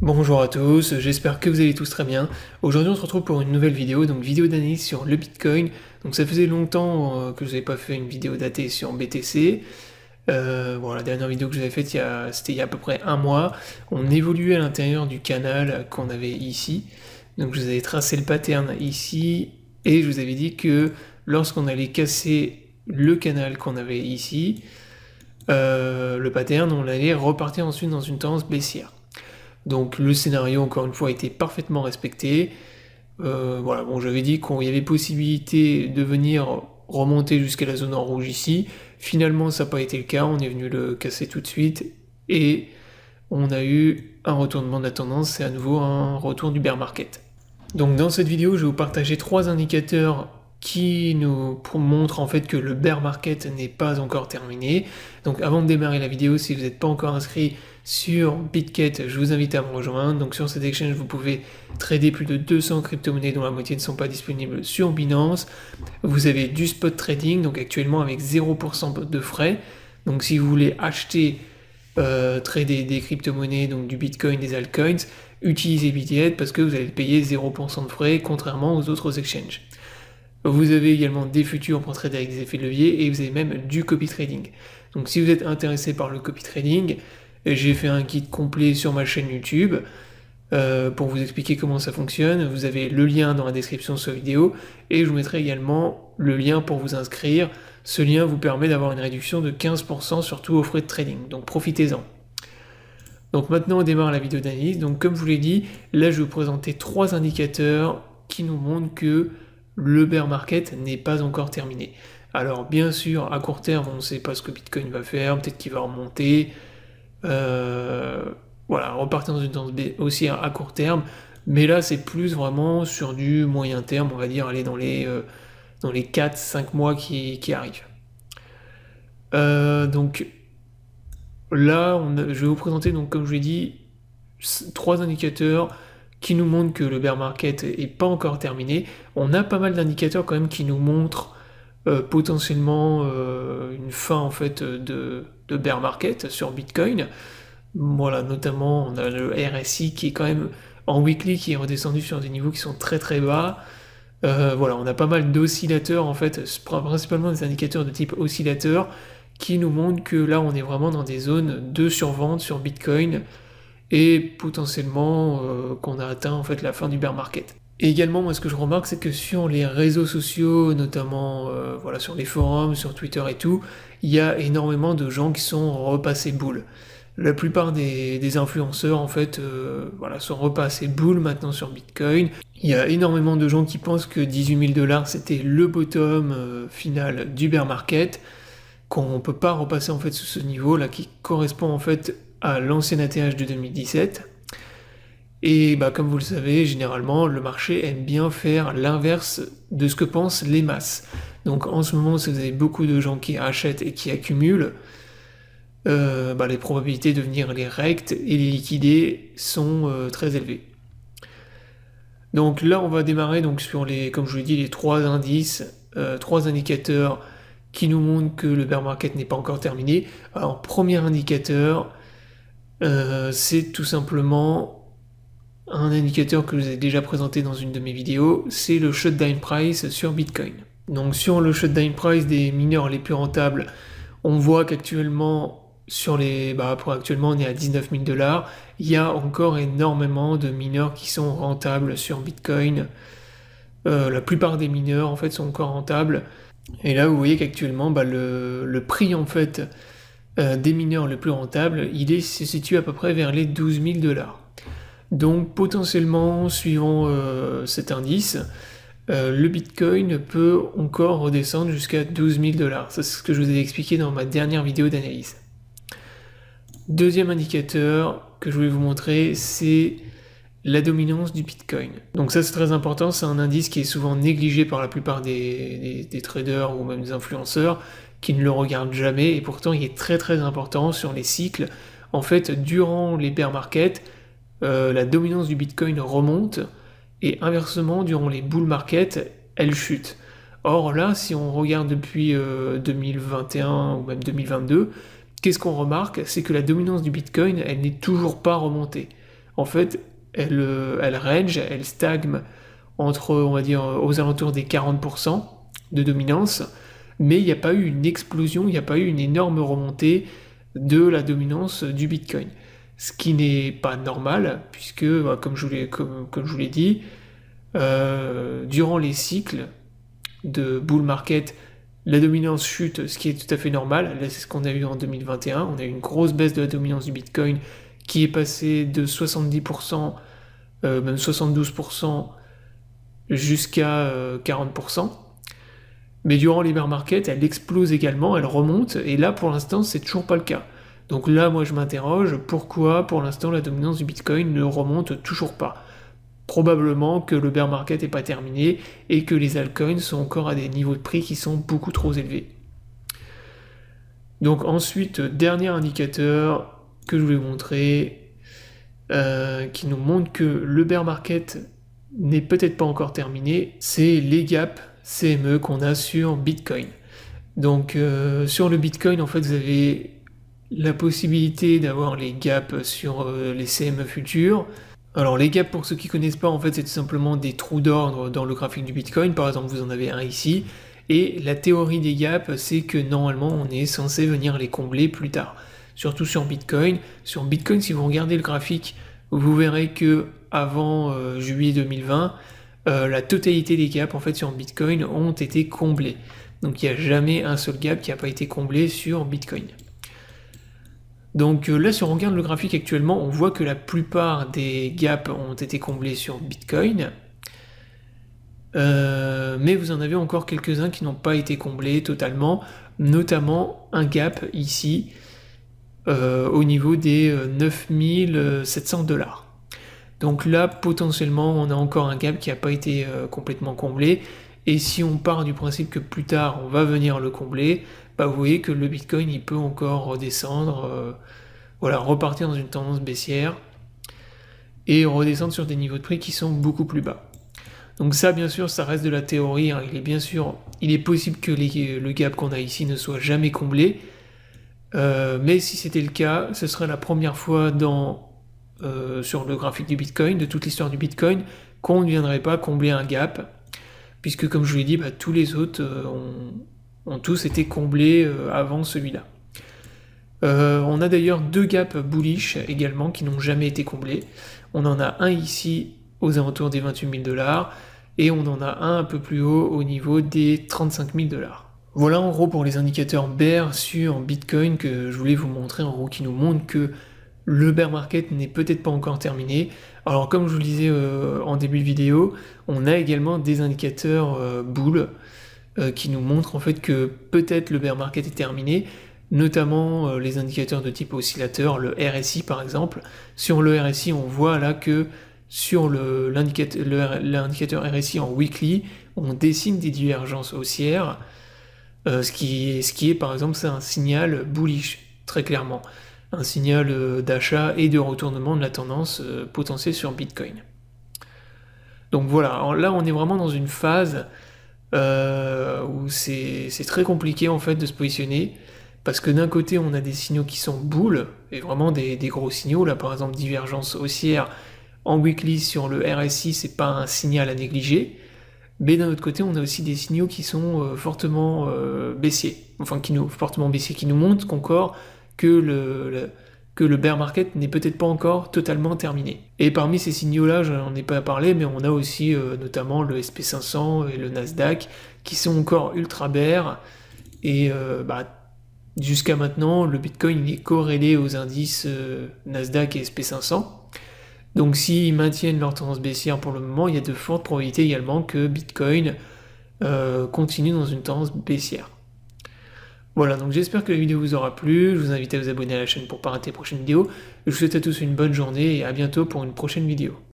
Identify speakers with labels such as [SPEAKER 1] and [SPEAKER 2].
[SPEAKER 1] Bonjour à tous, j'espère que vous allez tous très bien. Aujourd'hui on se retrouve pour une nouvelle vidéo, donc vidéo d'analyse sur le Bitcoin. Donc ça faisait longtemps que je n'avais pas fait une vidéo datée sur BTC. Bon, la dernière vidéo que j'avais faite c'était il y a à peu près un mois. On évoluait à l'intérieur du canal qu'on avait ici. Donc je vous avais tracé le pattern ici et je vous avais dit que lorsqu'on allait casser le canal qu'on avait ici, le pattern, on allait repartir ensuite dans une tendance baissière. Donc le scénario, encore une fois, a été parfaitement respecté. Voilà, bon, j'avais dit qu'il y avait possibilité de venir remonter jusqu'à la zone en rouge ici. Finalement, ça n'a pas été le cas, on est venu le casser tout de suite. Et on a eu un retournement de la tendance, c'est à nouveau un retour du bear market. Donc dans cette vidéo, je vais vous partager 3 indicateurs qui nous montrent en fait que le bear market n'est pas encore terminé. Donc avant de démarrer la vidéo, si vous n'êtes pas encore inscrit sur Bitget, je vous invite à me rejoindre. Donc sur cette exchange, vous pouvez trader plus de 200 crypto-monnaies dont la moitié ne sont pas disponibles sur Binance. Vous avez du spot trading, donc actuellement avec 0% de frais. Donc si vous voulez acheter, trader des crypto-monnaies, donc du Bitcoin, des altcoins, utilisez Bitget parce que vous allez payer 0% de frais, contrairement aux autres exchanges. Vous avez également des futurs pour trader avec des effets de levier et vous avez même du copy trading. Donc si vous êtes intéressé par le copy trading, j'ai fait un guide complet sur ma chaîne YouTube pour vous expliquer comment ça fonctionne. Vous avez le lien dans la description de cette vidéo et je vous mettrai également le lien pour vous inscrire. Ce lien vous permet d'avoir une réduction de 15% sur tous vos frais de trading, donc profitez-en. Donc maintenant on démarre la vidéo d'analyse. Donc comme je vous l'ai dit, là je vais vous présenter 3 indicateurs qui nous montrent que le bear market n'est pas encore terminé. Alors bien sûr, à court terme, on ne sait pas ce que Bitcoin va faire, peut-être qu'il va remonter. Voilà, repartir dans une tendance aussi à court terme. Mais là, c'est plus vraiment sur du moyen terme, on va dire, aller dans les 4-5 mois qui arrivent. Donc là, je vais vous présenter, donc, comme je l'ai dit, 3 indicateurs qui nous montrent que le bear market n'est pas encore terminé. On a pas mal d'indicateurs quand même qui nous montrent potentiellement une fin en fait de bear market sur Bitcoin. Voilà, notamment on a le RSI qui est quand même en weekly qui est redescendu sur des niveaux qui sont très très bas. Voilà, on a pas mal d'oscillateurs en fait, principalement des indicateurs de type oscillateur qui nous montrent que là on est vraiment dans des zones de survente sur Bitcoin et potentiellement qu'on a atteint en fait la fin du bear market. Et également, moi ce que je remarque, c'est que sur les réseaux sociaux, notamment voilà, sur les forums, sur Twitter et tout, il y a énormément de gens qui sont repassés bull. La plupart des influenceurs en fait voilà, sont repassés bull maintenant sur Bitcoin. Il y a énormément de gens qui pensent que 18 000 $ c'était le bottom final du bear market, qu'on ne peut pas repasser en fait sous ce niveau là qui correspond en fait à l'ancien ATH de 2017. Et bah, comme vous le savez, généralement, le marché aime bien faire l'inverse de ce que pensent les masses. Donc en ce moment, si vous avez beaucoup de gens qui achètent et qui accumulent, bah, les probabilités de venir les rect et les liquider sont très élevées. Donc là, on va démarrer donc, sur les, comme je vous l'ai dit, les 3 indices, 3 indicateurs qui nous montrent que le bear market n'est pas encore terminé. Alors, premier indicateur, c'est tout simplement un indicateur que je vous ai déjà présenté dans une de mes vidéos, c'est le shutdown price sur Bitcoin. Donc sur le shutdown price des mineurs les plus rentables, on voit qu'actuellement, actuellement on est à 19 000 $, il y a encore énormément de mineurs qui sont rentables sur Bitcoin. La plupart des mineurs en fait sont encore rentables. Et là vous voyez qu'actuellement le prix en fait des mineurs les plus rentables, se situe à peu près vers les 12 000 $. Donc potentiellement, suivant cet indice, le Bitcoin peut encore redescendre jusqu'à 12 000 $. Ça, c'est ce que je vous ai expliqué dans ma dernière vidéo d'analyse. Deuxième indicateur que je voulais vous montrer, c'est la dominance du Bitcoin. Donc ça, c'est très important, c'est un indice qui est souvent négligé par la plupart des traders ou même des influenceurs qui ne le regardent jamais, et pourtant il est très très important sur les cycles. En fait, durant les bear markets, la dominance du Bitcoin remonte, et inversement, durant les bull markets, elle chute. Or là, si on regarde depuis 2021 ou même 2022, qu'est-ce qu'on remarque? C'est que la dominance du Bitcoin, elle n'est toujours pas remontée. en fait, elle range, elle stagne entre, on va dire, aux alentours des 40% de dominance, mais il n'y a pas eu une explosion, il n'y a pas eu une énorme remontée de la dominance du Bitcoin. Ce qui n'est pas normal, puisque, comme je vous l'ai dit, durant les cycles de bull market, la dominance chute, ce qui est tout à fait normal. Là, c'est ce qu'on a eu en 2021. On a eu une grosse baisse de la dominance du Bitcoin qui est passée de 70%, même 72%, jusqu'à 40%. Mais durant les bear markets, elle explose également, elle remonte, et là, pour l'instant, c'est toujours pas le cas. Donc là, moi, je m'interroge, pourquoi, pour l'instant, la dominance du Bitcoin ne remonte toujours pas? Probablement que le bear market n'est pas terminé, et que les altcoins sont encore à des niveaux de prix qui sont beaucoup trop élevés. Donc ensuite, dernier indicateur que je voulais vous montrer, qui nous montre que le bear market n'est peut-être pas encore terminé, c'est les gaps CME qu'on a sur Bitcoin. Donc sur le Bitcoin, en fait, vous avez la possibilité d'avoir les gaps sur les CME futurs. Alors les gaps, pour ceux qui ne connaissent pas, en fait, c'est tout simplement des trous d'ordre dans le graphique du Bitcoin. Par exemple, vous en avez un ici. Et la théorie des gaps, c'est que normalement, on est censé venir les combler plus tard. Surtout sur Bitcoin. Sur Bitcoin, si vous regardez le graphique, vous verrez que avant juillet 2020, la totalité des gaps en fait sur Bitcoin ont été comblés. Donc il n'y a jamais un seul gap qui n'a pas été comblé sur Bitcoin. Donc là, si on regarde le graphique actuellement, on voit que la plupart des gaps ont été comblés sur Bitcoin. Mais vous en avez encore quelques-uns qui n'ont pas été comblés totalement, notamment un gap ici au niveau des 9700$. Donc là, potentiellement, on a encore un gap qui n'a pas été complètement comblé. Et si on part du principe que plus tard, on va venir le combler, bah vous voyez que le Bitcoin, il peut encore redescendre, voilà, repartir dans une tendance baissière et redescendre sur des niveaux de prix qui sont beaucoup plus bas. Donc ça, bien sûr, ça reste de la théorie. Hein. Il est possible que le gap qu'on a ici ne soit jamais comblé. Mais si c'était le cas, ce serait la première fois sur le graphique du Bitcoin, de toute l'histoire du Bitcoin, qu'on ne viendrait pas combler un gap, puisque comme je vous l'ai dit, tous les autres ont tous été comblés avant celui-là. On a d'ailleurs deux gaps bullish également qui n'ont jamais été comblés. On en a un ici aux alentours des 28 000 $, et on en a un peu plus haut au niveau des 35 000 $. Voilà en gros pour les indicateurs bear sur Bitcoin que je voulais vous montrer, en gros qui nous montrent que le bear market n'est peut-être pas encore terminé. Alors comme je vous le disais en début de vidéo, on a également des indicateurs bull qui nous montrent en fait que peut-être le bear market est terminé, notamment les indicateurs de type oscillateur, le RSI par exemple. Sur le RSI, on voit là que sur l'indicateur RSI en weekly, on dessine des divergences haussières, ce qui est par exemple, c'est un signal bullish, très clairement. Un signal d'achat et de retournement de la tendance potentielle sur Bitcoin. Donc voilà, alors là on est vraiment dans une phase où c'est très compliqué en fait de se positionner, parce que d'un côté on a des signaux qui sont bull, et vraiment des gros signaux, là par exemple divergence haussière en weekly sur le RSI, c'est pas un signal à négliger, mais d'un autre côté on a aussi des signaux qui sont fortement baissiers, qui nous montrent qu'encore que le bear market n'est peut-être pas encore totalement terminé. Et parmi ces signaux-là, je n'en ai pas parlé, mais on a aussi notamment le SP500 et le Nasdaq qui sont encore ultra bear, et jusqu'à maintenant, le Bitcoin est corrélé aux indices Nasdaq et SP500. Donc s'ils maintiennent leur tendance baissière pour le moment, il y a de fortes probabilités également que Bitcoin continue dans une tendance baissière. Voilà, donc j'espère que la vidéo vous aura plu, je vous invite à vous abonner à la chaîne pour ne pas rater les prochaines vidéos. Je vous souhaite à tous une bonne journée et à bientôt pour une prochaine vidéo.